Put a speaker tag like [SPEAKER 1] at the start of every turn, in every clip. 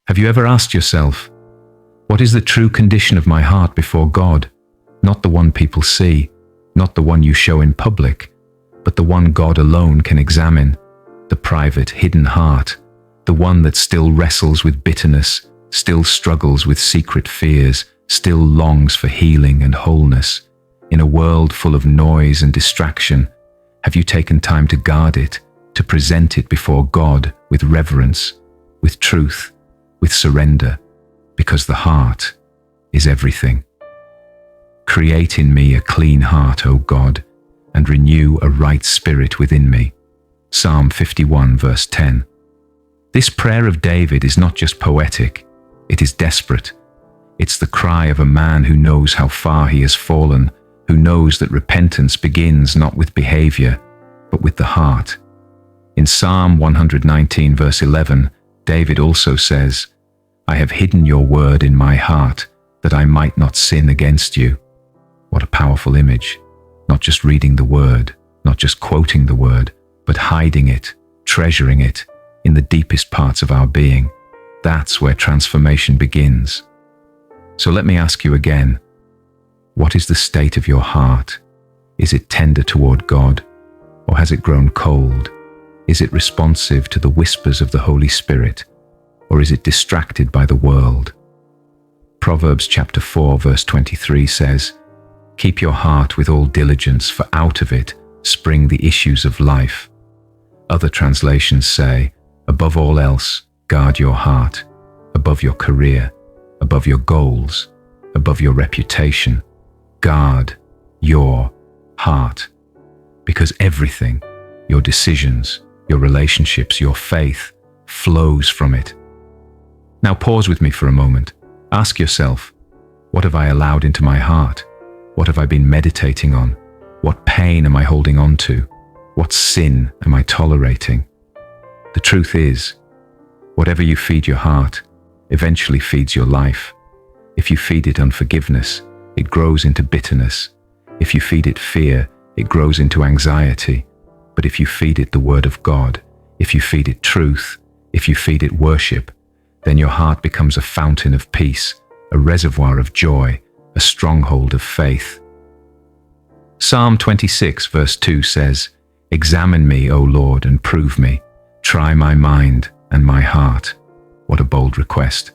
[SPEAKER 1] Have you ever asked yourself, what is the true condition of my heart before God? Not the one people see, not the one you show in public, but the one God alone can examine, the private, hidden heart, the one that still wrestles with bitterness, still struggles with secret fears, still longs for healing and wholeness. In a world full of noise and distraction, have you taken time to guard it, to present it before God with reverence, with truth, with surrender? Because the heart is everything. Create in me a clean heart, O God, and renew a right spirit within me. Psalm 51 verse 10. This prayer of David is not just poetic, it is desperate. It's the cry of a man who knows how far he has fallen, who knows that repentance begins not with behavior, but with the heart. In Psalm 119 verse 11, David also says, I have hidden your word in my heart, that I might not sin against you. What a powerful image. Not just reading the word, not just quoting the word, but hiding it, treasuring it in the deepest parts of our being. That's where transformation begins. So let me ask you again, what is the state of your heart? Is it tender toward God, or has it grown cold? Is it responsive to the whispers of the Holy Spirit, or is it distracted by the world? Proverbs chapter 4 verse 23 says, keep your heart with all diligence, for out of it spring the issues of life. Other translations say, above all else, guard your heart, above your career, above your goals, above your reputation. Guard your heart, because everything, your decisions, your relationships, your faith, flows from it. Now pause with me for a moment. Ask yourself, what have I allowed into my heart? What have I been meditating on? What pain am I holding on to? What sin am I tolerating? The truth is, whatever you feed your heart eventually feeds your life. If you feed it unforgiveness, it grows into bitterness. If you feed it fear, it grows into anxiety. But if you feed it the word of God, if you feed it truth, if you feed it worship, then your heart becomes a fountain of peace, a reservoir of joy, a stronghold of faith. Psalm 26 verse 2 says, examine me, O Lord, and prove me. Try my mind and my heart. What a bold request.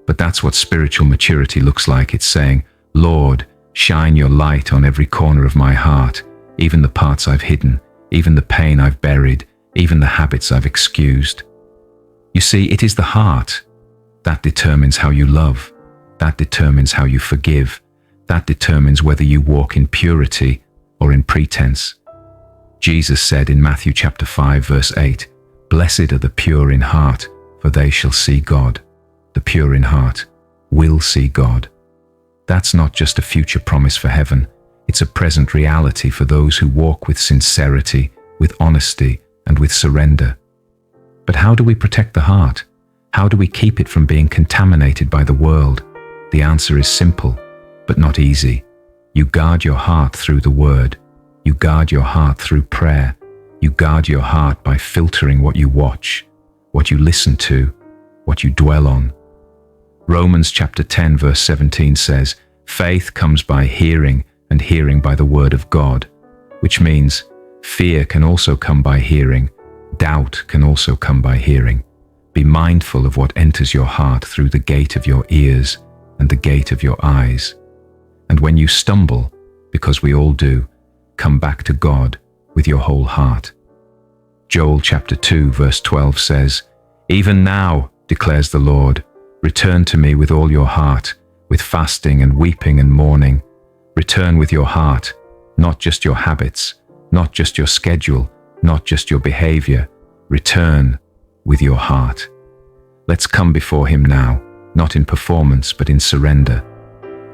[SPEAKER 1] But that's what spiritual maturity looks like. It's saying, Lord, shine your light on every corner of my heart, even the parts I've hidden, even the pain I've buried, even the habits I've excused. You see, it is the heart that determines how you love, that determines how you forgive, that determines whether you walk in purity or in pretense. Jesus said in Matthew chapter 5 verse 8, blessed are the pure in heart, for they shall see God. The pure in heart will see God. That's not just a future promise for heaven. It's a present reality for those who walk with sincerity, with honesty, and with surrender. But how do we protect the heart? How do we keep it from being contaminated by the world? The answer is simple, but not easy. You guard your heart through the word. You guard your heart through prayer. You guard your heart by filtering what you watch, what you listen to, what you dwell on. Romans chapter 10 verse 17 says, faith comes by hearing, and hearing by the word of God, which means fear can also come by hearing, doubt can also come by hearing. Be mindful of what enters your heart through the gate of your ears and the gate of your eyes. And when you stumble, because we all do, come back to God with your whole heart. Joel chapter 2 verse 12 says, even now, declares the Lord, return to me with all your heart, with fasting and weeping and mourning. Return with your heart, not just your habits, not just your schedule, not just your behavior. Return with your heart. Let's come before him now, not in performance, but in surrender.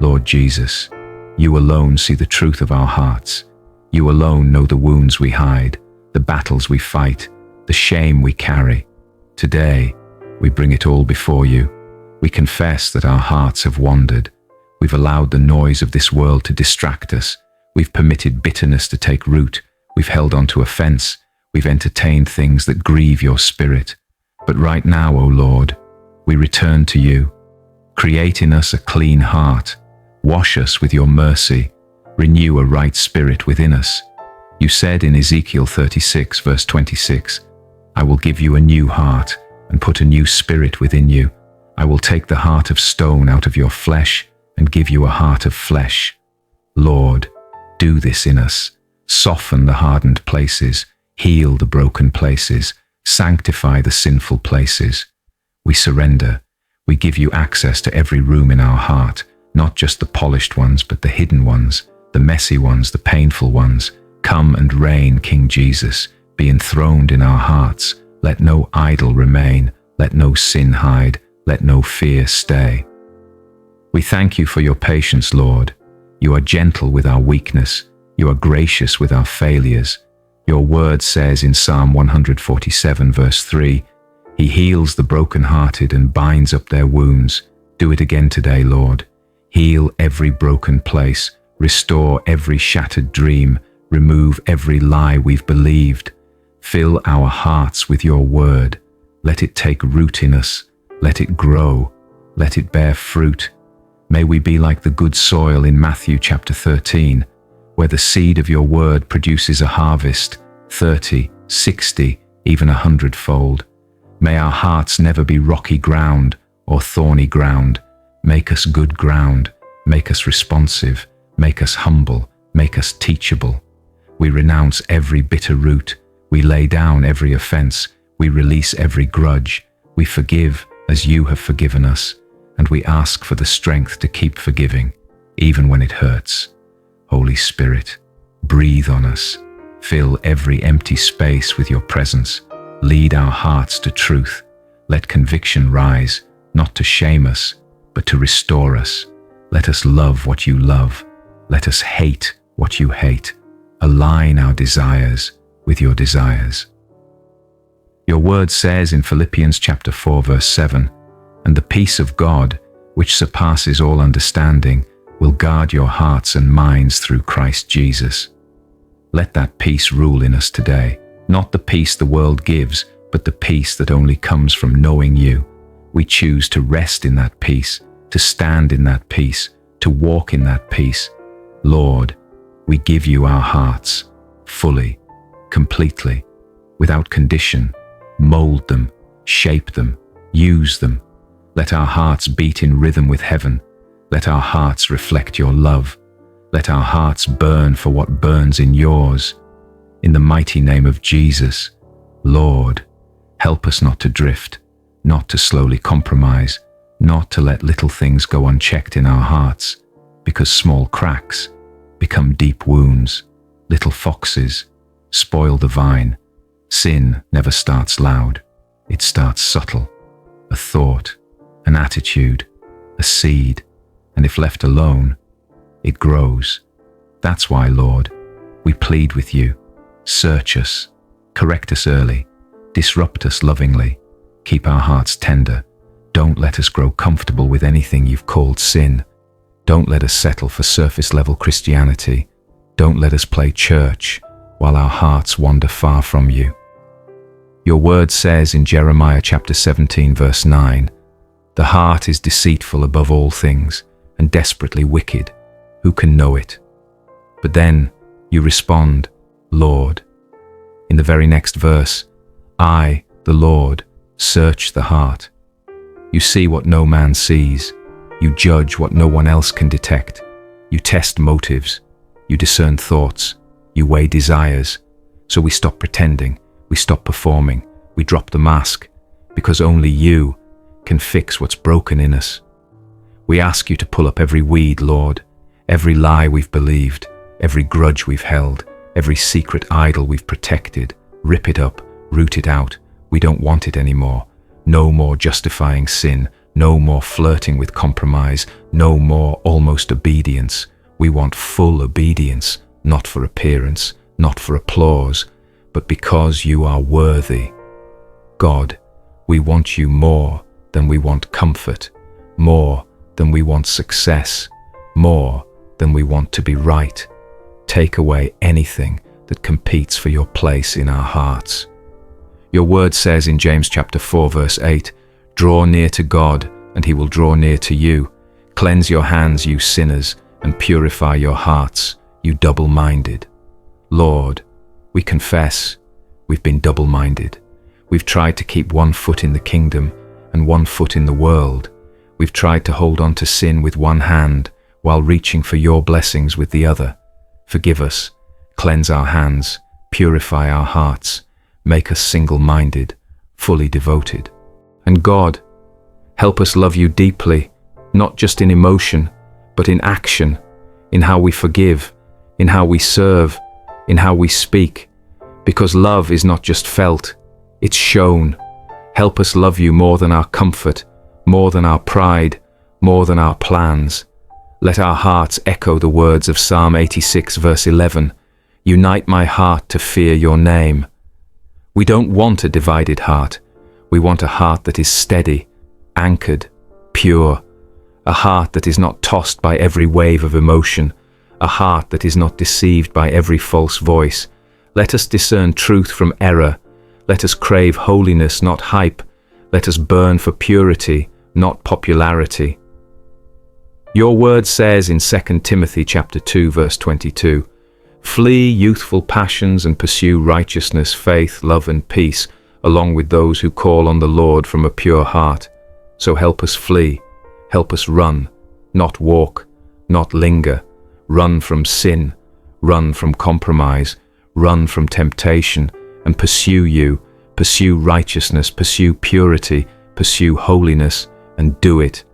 [SPEAKER 1] Lord Jesus, you alone see the truth of our hearts. You alone know the wounds we hide, the battles we fight, the shame we carry. Today, we bring it all before you. We confess that our hearts have wandered. We've allowed the noise of this world to distract us. We've permitted bitterness to take root. We've held on to offense. We've entertained things that grieve your spirit. But right now, O Lord, we return to you. Create in us a clean heart. Wash us with your mercy. Renew a right spirit within us. You said in Ezekiel 36, verse 26, I will give you a new heart and put a new spirit within you. I will take the heart of stone out of your flesh and give you a heart of flesh. Lord, do this in us. Soften the hardened places. Heal the broken places. Sanctify the sinful places. We surrender. We give you access to every room in our heart, not just the polished ones, but the hidden ones, the messy ones, the painful ones. Come and reign, King Jesus. Be enthroned in our hearts. Let no idol remain. Let no sin hide. Let no fear stay. We thank you for your patience, Lord. You are gentle with our weakness. You are gracious with our failures. Your word says in Psalm 147, verse 3, He heals the brokenhearted and binds up their wounds. Do it again today, Lord. Heal every broken place. Restore every shattered dream. Remove every lie we've believed. Fill our hearts with your word. Let it take root in us. Let it grow. Let it bear fruit. May we be like the good soil in Matthew chapter 13, where the seed of your word produces a harvest, 30, 60, even 100-fold. May our hearts never be rocky ground or thorny ground. Make us good ground. Make us responsive. Make us humble. Make us teachable. We renounce every bitter root. We lay down every offense. We release every grudge. We forgive as you have forgiven us. And we ask for the strength to keep forgiving, even when it hurts. Holy Spirit, breathe on us. Fill every empty space with your presence. Lead our hearts to truth. Let conviction rise, not to shame us, but to restore us. Let us love what you love. Let us hate what you hate. Align our desires with your desires. Your word says in Philippians chapter 4, verse 7, And the peace of God, which surpasses all understanding, will guard your hearts and minds through Christ Jesus. Let that peace rule in us today, not the peace the world gives, but the peace that only comes from knowing you. We choose to rest in that peace, to stand in that peace, to walk in that peace. Lord, we give you our hearts, fully, completely, without condition. Mold them, shape them, use them. Let our hearts beat in rhythm with heaven. Let our hearts reflect your love. Let our hearts burn for what burns in yours. In the mighty name of Jesus, Lord, help us not to drift, not to slowly compromise, not to let little things go unchecked in our hearts, because small cracks become deep wounds. Little foxes spoil the vine. Sin never starts loud. It starts subtle. A thought, an attitude, a seed, and if left alone, it grows. That's why, Lord, we plead with you. Search us, correct us early, disrupt us lovingly, keep our hearts tender. Don't let us grow comfortable with anything you've called sin. Don't let us settle for surface-level Christianity. Don't let us play church while our hearts wander far from you. Your word says in Jeremiah chapter 17, verse 9, The heart is deceitful above all things and desperately wicked. Who can know it? But then you respond, Lord. In the very next verse, I, the Lord, search the heart. You see what no man sees. You judge what no one else can detect. You test motives. You discern thoughts. You weigh desires. So we stop pretending. We stop performing. We drop the mask, because only you can fix what's broken in us. We ask you to pull up every weed, Lord, every lie we've believed, every grudge we've held, every secret idol we've protected. Rip it up, root it out. We don't want it anymore. No more justifying sin. No more flirting with compromise. No more almost obedience. We want full obedience, not for appearance, not for applause, but because you are worthy. God, we want you more than we want comfort, more than we want success, more than we want to be right. Take away anything that competes for your place in our hearts. Your word says in James chapter 4, verse 8, Draw near to God, and he will draw near to you. Cleanse your hands, you sinners, and purify your hearts, you double-minded. Lord, we confess we've been double-minded. We've tried to keep one foot in the kingdom and one foot in the world. We've tried to hold on to sin with one hand while reaching for your blessings with the other. Forgive us, cleanse our hands, purify our hearts, make us single-minded, fully devoted. And God, help us love you deeply, not just in emotion, but in action, in how we forgive, in how we serve, in how we speak, because love is not just felt, it's shown. Help us love you more than our comfort, more than our pride, more than our plans. Let our hearts echo the words of Psalm 86 verse 11, "Unite my heart to fear your name." We don't want a divided heart. We want a heart that is steady, anchored, pure, a heart that is not tossed by every wave of emotion, a heart that is not deceived by every false voice. Let us discern truth from error. Let us crave holiness, not hype. Let us burn for purity, not popularity. Your word says in 2 Timothy chapter 2 verse 22, "Flee youthful passions and pursue righteousness, faith, love and peace, along with those who call on the Lord from a pure heart." So help us flee, help us run, not walk, not linger. Run from sin, run from compromise, run from temptation, and pursue you, pursue righteousness, pursue purity, pursue holiness, and do it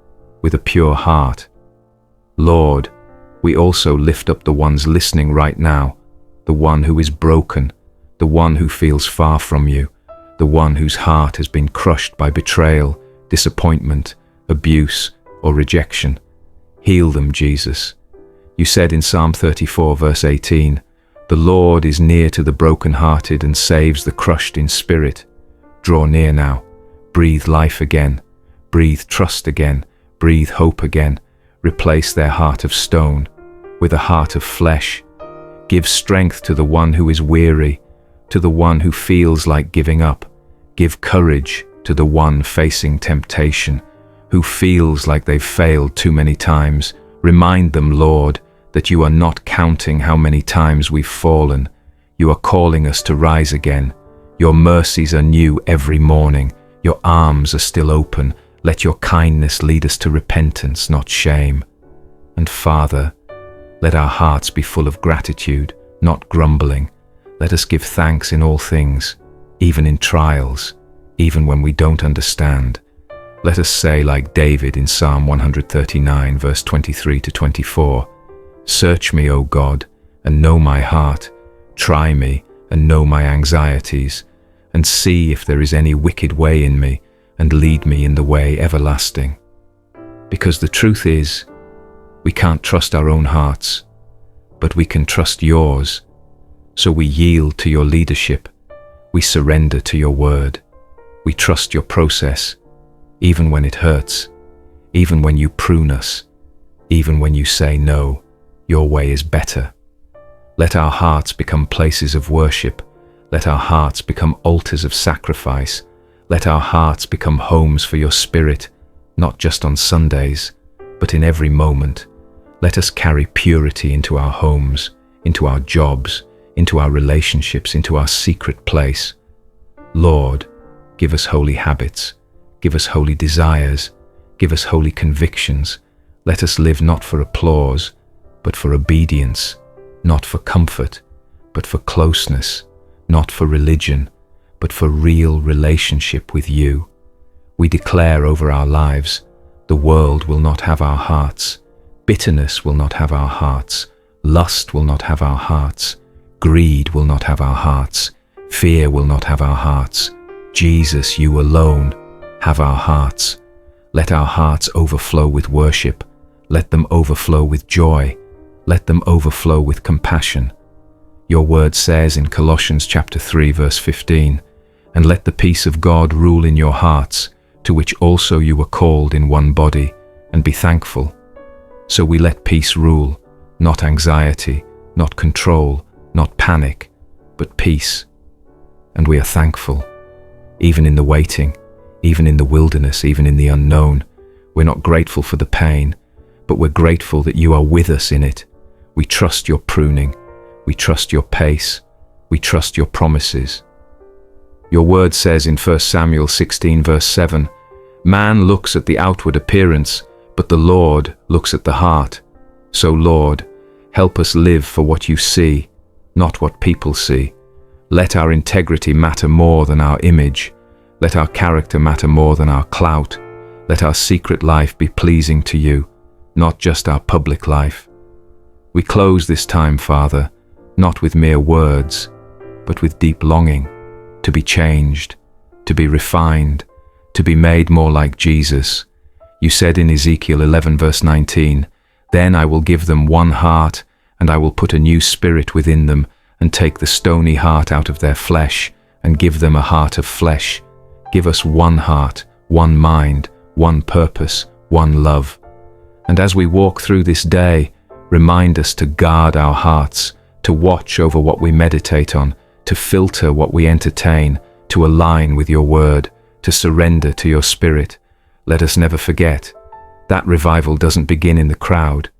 [SPEAKER 1] with a pure heart. Lord, we also lift up the ones listening right now, the one who is broken, the one who feels far from you, the one whose heart has been crushed by betrayal, disappointment, abuse, or rejection. Heal them, Jesus. You said in Psalm 34 verse 18, "The Lord is near to the brokenhearted and saves the crushed in spirit." Draw near now. Breathe life again. Breathe trust again. Breathe hope again. Replace their heart of stone with a heart of flesh. Give strength to the one who is weary, to the one who feels like giving up. Give courage to the one facing temptation, who feels like they've failed too many times. Remind them, Lord, that you are not counting how many times we've fallen. You are calling us to rise again. Your mercies are new every morning. Your arms are still open. Let your kindness lead us to repentance, not shame. And Father, let our hearts be full of gratitude, not grumbling. Let us give thanks in all things, even in trials, even when we don't understand. Let us say like David in Psalm 139 verse 23 to 24, "Search me, O God, and know my heart. Try me and know my anxieties, and see if there is any wicked way in me, and lead me in the way everlasting." Because the truth is, we can't trust our own hearts, but we can trust yours. So we yield to your leadership. We surrender to your word. We trust your process, even when it hurts, even when you prune us, even when you say no. Your way is better. Let our hearts become places of worship. Let our hearts become altars of sacrifice. Let our hearts become homes for your Spirit, not just on Sundays, but in every moment. Let us carry purity into our homes, into our jobs, into our relationships, into our secret place. Lord, give us holy habits. Give us holy desires. Give us holy convictions. Let us live not for applause, but for obedience, not for comfort, but for closeness, not for religion, but for real relationship with you. We declare over our lives, the world will not have our hearts, bitterness will not have our hearts, lust will not have our hearts, greed will not have our hearts, fear will not have our hearts. Jesus, you alone, have our hearts. Let our hearts overflow with worship. Let them overflow with joy. Let them overflow with compassion. Your word says in Colossians chapter 3 verse 15, "And let the peace of God rule in your hearts, to which also you were called in one body, and be thankful." So we let peace rule, not anxiety, not control, not panic, but peace. And we are thankful, even in the waiting, even in the wilderness, even in the unknown. We're not grateful for the pain, but we're grateful that you are with us in it. We trust your pruning. We trust your pace. We trust your promises. Your word says in 1 Samuel 16 verse 7, "Man looks at the outward appearance, but the Lord looks at the heart." So Lord, help us live for what you see, not what people see. Let our integrity matter more than our image. Let our character matter more than our clout. Let our secret life be pleasing to you, not just our public life. We close this time, Father, not with mere words, but with deep longing to be changed, to be refined, to be made more like Jesus. You said in Ezekiel 11 verse 19, "Then I will give them one heart, and I will put a new spirit within them, and take the stony heart out of their flesh, and give them a heart of flesh." Give us one heart, one mind, one purpose, one love. And as we walk through this day, remind us to guard our hearts, to watch over what we meditate on, to filter what we entertain, to align with your word, to surrender to your spirit. Let us never forget, that revival doesn't begin in the crowd,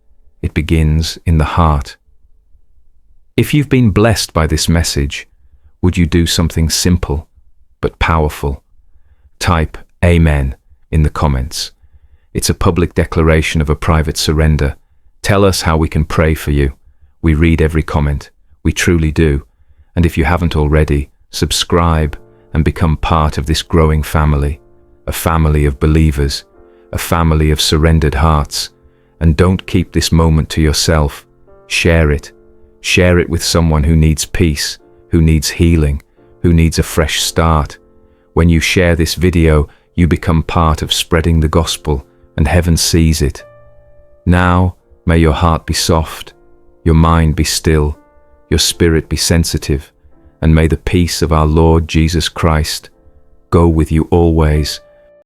[SPEAKER 1] it begins in the heart. If you've been blessed by this message, would you do something simple but powerful? Type Amen in the comments. It's a public declaration of a private surrender. Tell us how we can pray for you. We read every comment. We truly do. And if you haven't already, subscribe and become part of this growing family, a family of believers, a family of surrendered hearts. And don't keep this moment to yourself. Share it. Share it with someone who needs peace, who needs healing, who needs a fresh start. When you share this video, you become part of spreading the gospel, and heaven sees it. Now, may your heart be soft, your mind be still, your spirit be sensitive, and may the peace of our Lord Jesus Christ go with you always